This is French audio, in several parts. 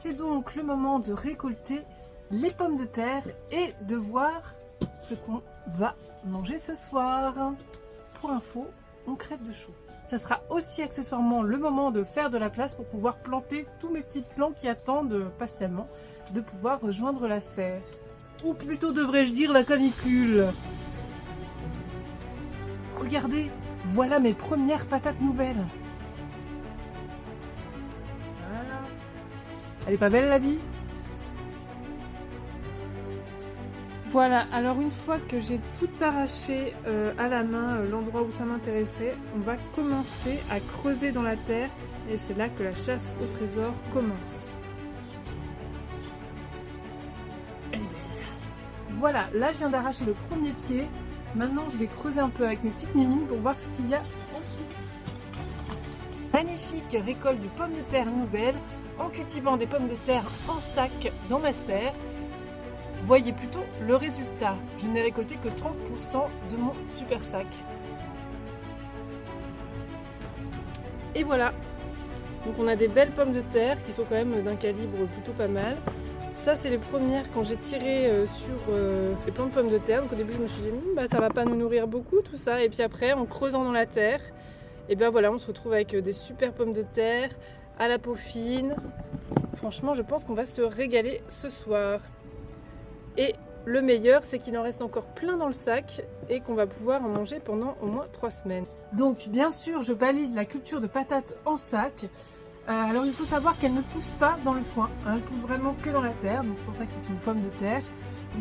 C'est donc le moment de récolter les pommes de terre et de voir ce qu'on va manger ce soir. Pour info, on crève de chaud. Ça sera aussi accessoirement le moment de faire de la place pour pouvoir planter tous mes petits plants qui attendent patiemment de pouvoir rejoindre la serre. Ou plutôt devrais-je dire la canicule. Regardez, voilà mes premières patates nouvelles. Voilà. Elle est pas belle la vie? Voilà, alors une fois que j'ai tout arraché à la main, l'endroit où ça m'intéressait, on va commencer à creuser dans la terre et c'est là que la chasse au trésor commence. Elle est belle. Voilà, là je viens d'arracher le premier pied. Maintenant je vais creuser un peu avec mes petites mimines pour voir ce qu'il y a en dessous. Magnifique récolte de pommes de terre nouvelles en cultivant des pommes de terre en sac dans ma serre. Voyez plutôt le résultat. Je n'ai récolté que 30% de mon super sac. Et voilà. Donc on a des belles pommes de terre qui sont quand même d'un calibre plutôt pas mal. Ça c'est les premières quand j'ai tiré sur les plants de pommes de terre. Donc au début je me suis dit ça va pas nous nourrir beaucoup tout ça. Et puis après en creusant dans la terre, et ben voilà on se retrouve avec des super pommes de terre à la peau fine. Franchement je pense qu'on va se régaler ce soir. Et le meilleur, c'est qu'il en reste encore plein dans le sac et qu'on va pouvoir en manger pendant au moins 3 semaines. Donc bien sûr, je valide la culture de patates en sac. Alors il faut savoir qu'elle ne pousse pas dans le foin, hein, elle pousse vraiment que dans la terre, donc c'est pour ça que c'est une pomme de terre.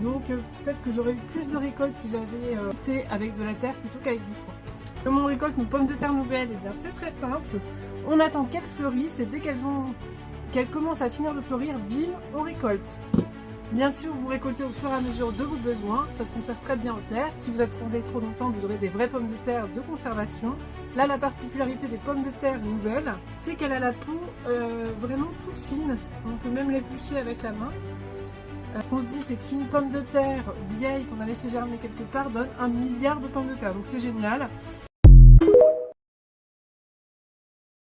Donc peut-être que j'aurais eu plus de récoltes si j'avais été avec de la terre plutôt qu'avec du foin. Comment on récolte nos pommes de terre nouvelles? Eh bien c'est très simple, on attend qu'elles fleurissent et dès qu'elles commencent à finir de fleurir, bim, on récolte. Bien sûr, vous récoltez au fur et à mesure de vos besoins, ça se conserve très bien en terre. Si vous attendez trop longtemps, vous aurez des vraies pommes de terre de conservation. Là, la particularité des pommes de terre nouvelles, c'est qu'elle a la peau vraiment toute fine. On peut même l'éplucher avec la main. Ce qu'on se dit, c'est qu'une pomme de terre vieille qu'on a laissé germer quelque part donne 1 milliard de pommes de terre. Donc c'est génial.